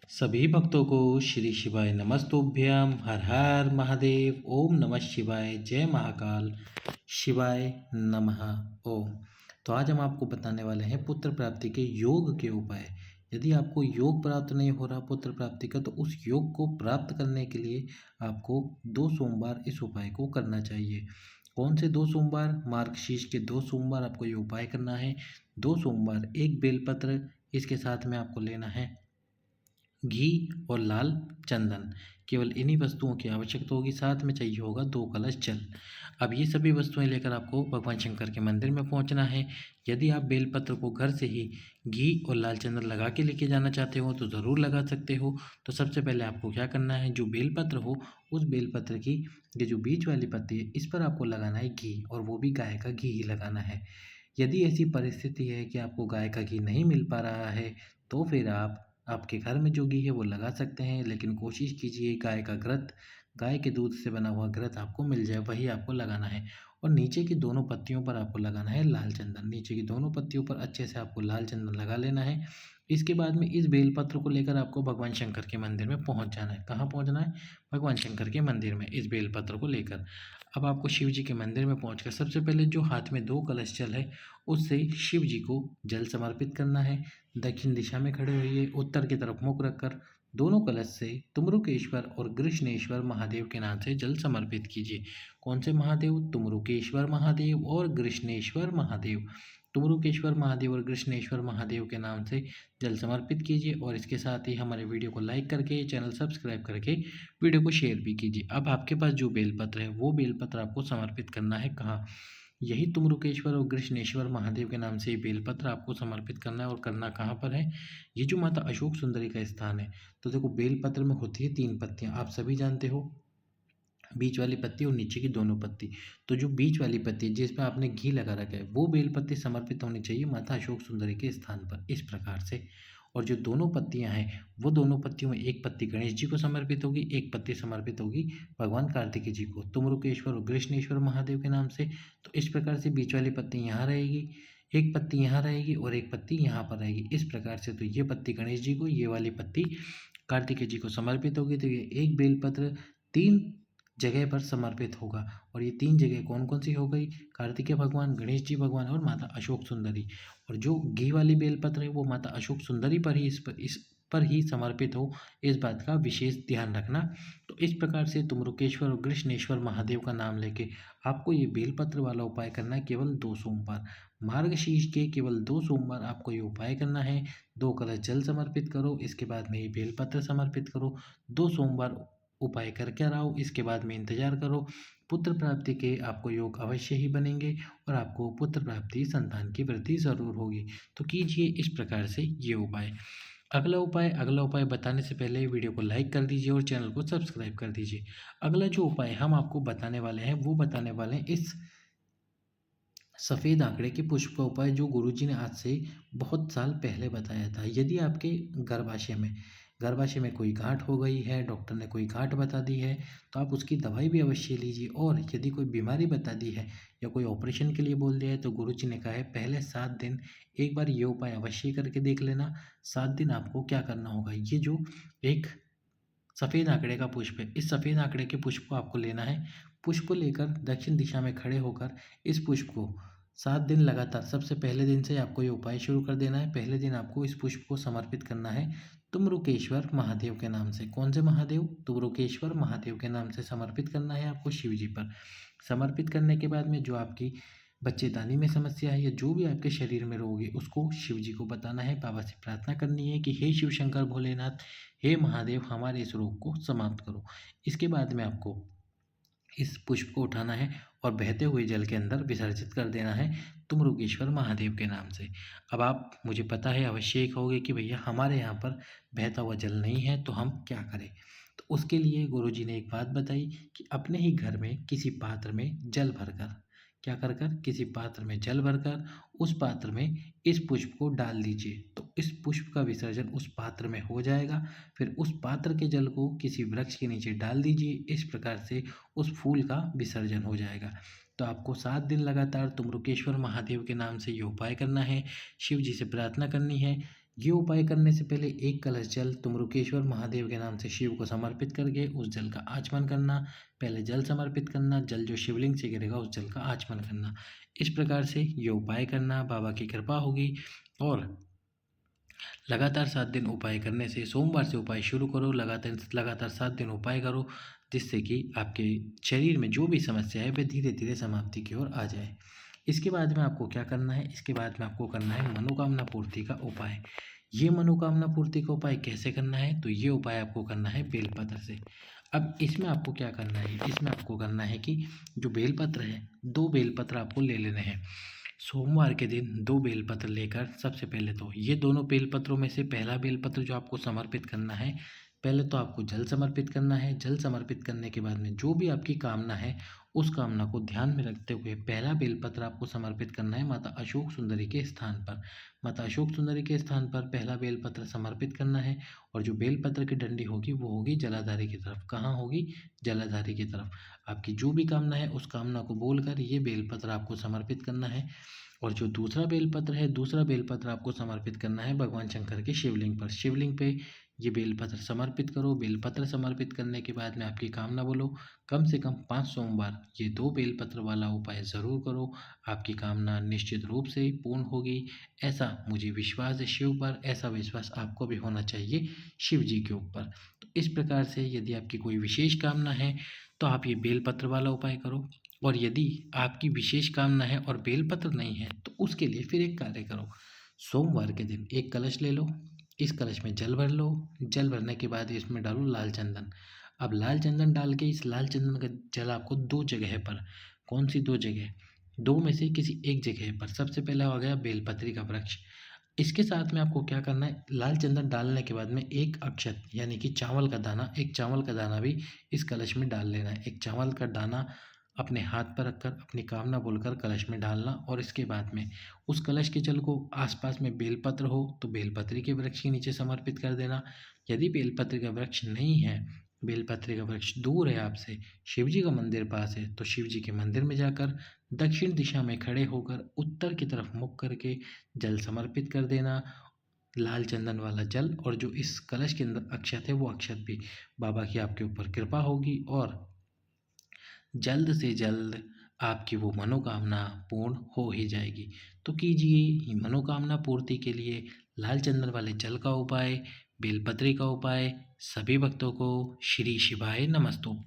सभी भक्तों को श्री शिवाय नमस्तुभ्यम। हर हर महादेव। ओम नमः शिवाय। जय महाकाल। शिवाय नमः। ओम। तो आज हम आपको बताने वाले हैं पुत्र प्राप्ति के योग के उपाय। यदि आपको योग प्राप्त नहीं हो रहा पुत्र प्राप्ति का, तो उस योग को प्राप्त करने के लिए आपको 2 सोमवार इस उपाय को करना चाहिए। कौन से 2 सोमवार? मार्गशीर्ष के 2 सोमवार आपको ये उपाय करना है। 2 सोमवार एक बेलपत्र, इसके साथ में आपको लेना है घी और लाल चंदन। केवल इन्हीं वस्तुओं की आवश्यकता होगी। साथ में चाहिए होगा 2 कलश जल। अब ये सभी वस्तुएं लेकर आपको भगवान शंकर के मंदिर में पहुंचना है। यदि आप बेलपत्र को घर से ही घी और लाल चंदन लगा के लेके जाना चाहते हो तो ज़रूर लगा सकते हो। तो सबसे पहले आपको क्या करना है, जो बेलपत्र हो उस बेलपत्र की ये जो बीच वाली पत्ती है इस पर आपको लगाना है घी, और वो भी गाय का घी ही लगाना है। यदि ऐसी परिस्थिति है कि आपको गाय का घी नहीं मिल पा रहा है, तो फिर आप आपके घर में जो घी है वो लगा सकते हैं, लेकिन कोशिश कीजिए गाय का घृत, गाय के दूध से बना हुआ घृत आपको मिल जाए, वही आपको लगाना है। और नीचे की दोनों पत्तियों पर आपको लगाना है लाल चंदन। नीचे की दोनों पत्तियों पर अच्छे से आपको लाल चंदन लगा लेना है। इसके बाद में इस बेलपत्र को लेकर आपको भगवान शंकर के मंदिर में पहुंच जाना है। कहाँ पहुंचना है? भगवान शंकर के मंदिर में इस बेलपत्र को लेकर। अब आपको शिव जी के मंदिर में पहुंचकर सबसे पहले जो हाथ में 2 कलश जल है उससे शिव जी को जल समर्पित करना है। दक्षिण दिशा में खड़े होइए, उत्तर की तरफ मुख रखकर दोनों कलश से तुमरुकेश्वर और कृष्णेश्वर महादेव के नाम से जल समर्पित कीजिए। कौन से महादेव? तुमरुकेश्वर महादेव और कृष्णेश्वर महादेव। तुमरुकेश्वर महादेव और कृष्णेश्वर महादेव के नाम से जल समर्पित कीजिए, और इसके साथ ही हमारे वीडियो को लाइक करके चैनल सब्सक्राइब करके वीडियो को शेयर भी कीजिए। अब आपके पास जो बेलपत्र है वो बेलपत्र आपको समर्पित करना है कहाँ? यही तुमरुकेश्वर और कृष्णेश्वर महादेव के नाम से ये बेलपत्र आपको समर्पित करना है। और करना कहाँ पर है? ये जो माता अशोक सुंदरी का स्थान है। तो देखो, बेलपत्र में होती है 3 पत्तियां, आप सभी जानते हो, बीच वाली पत्ती और नीचे की दोनों पत्ती। तो जो बीच वाली पत्ती जिसमें आपने घी लगा रखा है वो बेलपत्ती समर्पित होनी चाहिए माता अशोक सुंदरी के स्थान पर, इस प्रकार से। और जो दोनों पत्तियां हैं वो दोनों पत्तियों में एक पत्ती गणेश जी को समर्पित होगी, एक पत्ती समर्पित होगी भगवान कार्तिकेय जी को, तुमरुकेश्वर और कृष्णेश्वर महादेव के नाम से। तो इस प्रकार से बीच वाली पत्ती यहाँ रहेगी, एक पत्ती यहाँ रहेगी और एक पत्ती यहाँ पर रहेगी, इस प्रकार से। तो ये पत्ती गणेश जी को, ये वाली पत्ती कार्तिकेय जी को समर्पित होगी। तो ये एक बेलपत्र 3 जगह पर समर्पित होगा। और ये 3 जगह कौन कौन सी हो गई? कार्तिकेय भगवान, गणेश जी भगवान और माता अशोक सुंदरी। और जो घी वाली बेलपत्र है वो माता अशोक सुंदरी पर ही इस पर ही समर्पित हो, इस बात का विशेष ध्यान रखना। तो इस प्रकार से तुमरुकेश्वर और कृष्णेश्वर महादेव का नाम लेके आपको ये बेलपत्र वाला उपाय करना है केवल 2 सोमवार। मार्गशीर्ष के केवल 2 सोमवार आपको ये उपाय करना है। 2 कलश जल समर्पित करो, इसके बाद में ये बेलपत्र समर्पित करो। 2 सोमवार उपाय करके आओ, इसके बाद में इंतजार करो। पुत्र प्राप्ति के आपको योग अवश्य ही बनेंगे, और आपको पुत्र प्राप्ति, संतान की वृद्धि ज़रूर होगी। तो कीजिए इस प्रकार से ये उपाय। अगला उपाय बताने से पहले वीडियो को लाइक कर दीजिए और चैनल को सब्सक्राइब कर दीजिए। अगला जो उपाय हम आपको बताने वाले हैं वो बताने वाले हैं इस सफ़ेद आंकड़े के पुष्प का उपाय, जो गुरुजी ने आज से बहुत साल पहले बताया था। यदि आपके गर्भाशय में कोई गांठ हो गई है, डॉक्टर ने कोई गांठ बता दी है, तो आप उसकी दवाई भी अवश्य लीजिए। और यदि कोई बीमारी बता दी है या कोई ऑपरेशन के लिए बोल दिया है, तो गुरुजी ने कहा है पहले 7 दिन एक बार ये उपाय अवश्य करके देख लेना। 7 दिन आपको क्या करना होगा, ये जो एक सफ़ेद आंकड़े का पुष्प है, इस सफ़ेद आंकड़े के पुष्प को आपको लेना है। पुष्प को लेकर दक्षिण दिशा में खड़े होकर इस पुष्प को 7 दिन लगातार, सबसे पहले दिन से आपको ये उपाय शुरू कर देना है। पहले दिन आपको इस पुष्प को समर्पित करना है तुमरुकेश्वर महादेव के नाम से। कौन से महादेव? तुमरुकेश्वर महादेव के नाम से समर्पित करना है आपको शिव जी पर। समर्पित करने के बाद में जो आपकी बच्चेदानी में समस्या है या जो भी आपके शरीर में रोग है उसको शिव जी को बताना है। बाबा से प्रार्थना करनी है कि हे शिव शंकर भोलेनाथ, हे महादेव, हमारे इस रोग को समाप्त करो। इसके बाद में आपको इस पुष्प को उठाना है और बहते हुए जल के अंदर विसर्जित कर देना है तुमरुकेश्वर महादेव के नाम से। अब आप मुझे पता है अवश्य ही कहोगे कि भैया हमारे यहाँ पर बहता हुआ जल नहीं है, तो हम क्या करें? तो उसके लिए गुरुजी ने एक बात बताई कि अपने ही घर में किसी पात्र में जल भरकर, क्या कर कर, किसी पात्र में जल भरकर उस पात्र में इस पुष्प को डाल दीजिए। तो इस पुष्प का विसर्जन उस पात्र में हो जाएगा। फिर उस पात्र के जल को किसी वृक्ष के नीचे डाल दीजिए। इस प्रकार से उस फूल का विसर्जन हो जाएगा। तो आपको 7 दिन लगातार तुमरुकेश्वर महादेव के नाम से ये उपाय करना है, शिव जी से प्रार्थना करनी है। ये उपाय करने से पहले एक कलश जल तुमरुकेश्वर महादेव के नाम से शिव को समर्पित करके उस जल का आचमन करना। पहले जल समर्पित करना, जल जो शिवलिंग से गिरेगा उस जल का आचमन करना। इस प्रकार से ये उपाय करना, बाबा की कृपा होगी। और लगातार 7 दिन उपाय करने से, सोमवार से उपाय शुरू करो, लगातार 7 दिन उपाय करो, जिससे कि आपके शरीर में जो भी समस्या है वह धीरे धीरे समाप्ति की ओर आ जाए। इसके बाद में आपको क्या करना है? इसके बाद में आपको करना है मनोकामना पूर्ति का उपाय। ये मनोकामना पूर्ति का उपाय कैसे करना है? तो ये उपाय आपको करना है बेलपत्र से। अब इसमें आपको क्या करना है? इसमें आपको करना है कि जो बेलपत्र है, 2 बेलपत्र आपको ले लेने हैं। सोमवार के दिन 2 बेलपत्र लेकर सबसे पहले तो ये दोनों बेलपत्रों में से पहला बेलपत्र जो आपको समर्पित करना है, पहले तो आपको जल समर्पित करना है। जल समर्पित करने के बाद में जो भी आपकी कामना है, उस कामना को ध्यान में रखते हुए पहला बेलपत्र आपको समर्पित करना है माता अशोक सुंदरी के स्थान पर। माता अशोक सुंदरी के स्थान पर पहला बेलपत्र समर्पित करना है। और जो बेलपत्र की डंडी होगी वो होगी जलाधारी की तरफ। कहाँ होगी? जलाधारी की तरफ। आपकी जो भी कामना है उस कामना को बोलकर ये बेलपत्र आपको समर्पित करना है। और जो दूसरा बेलपत्र है, दूसरा बेलपत्र आपको समर्पित करना है भगवान शंकर के शिवलिंग पर। शिवलिंग पे ये बेलपत्र समर्पित करो। बेलपत्र समर्पित करने के बाद में आपकी कामना बोलो। कम से कम 5 सोमवार ये 2 बेलपत्र वाला उपाय ज़रूर करो। आपकी कामना निश्चित रूप से पूर्ण होगी, ऐसा मुझे विश्वास है शिव पर। ऐसा विश्वास आपको भी होना चाहिए शिव जी के ऊपर। तो इस प्रकार से यदि आपकी कोई विशेष कामना है तो आप ये बेलपत्र वाला उपाय करो। और यदि आपकी विशेष कामना है और बेलपत्र नहीं है तो उसके लिए फिर एक कार्य करो। सोमवार के दिन एक कलश ले लो, इस कलश में जल भर लो। जल भरने के बाद इसमें डालो लाल चंदन। अब लाल चंदन डाल के इस लाल चंदन का जल आपको 2 जगह पर, कौन सी 2 जगह? 2 में से किसी एक जगह पर। सबसे पहला हो गया बेलपत्री का वृक्ष। इसके साथ में आपको क्या करना है? लाल चंदन डालने के बाद में एक अक्षत यानी कि चावल का दाना, एक चावल का दाना भी इस कलश में डाल लेना है। एक चावल का दाना अपने हाथ पर रखकर अपनी कामना बोलकर कलश में डालना। और इसके बाद में उस कलश के जल को आसपास में बेलपत्र हो तो बेलपत्री के वृक्ष के नीचे समर्पित कर देना। यदि बेलपत्र का वृक्ष नहीं है, बेलपत्री का वृक्ष दूर है आपसे, शिव जी का मंदिर पास है, तो शिव जी के मंदिर में जाकर दक्षिण दिशा में खड़े होकर उत्तर की तरफ मुख करके जल समर्पित कर देना। लाल चंदन वाला जल। और जो इस कलश के अंदर अक्षत है वो अक्षत भी, बाबा की आपके ऊपर कृपा होगी और जल्द से जल्द आपकी वो मनोकामना पूर्ण हो ही जाएगी। तो कीजिए ये मनोकामना पूर्ति के लिए लाल चंदन वाले जल का उपाय, बेलपत्री का उपाय। सभी भक्तों को श्री शिवाय नमस्तुभ्यं।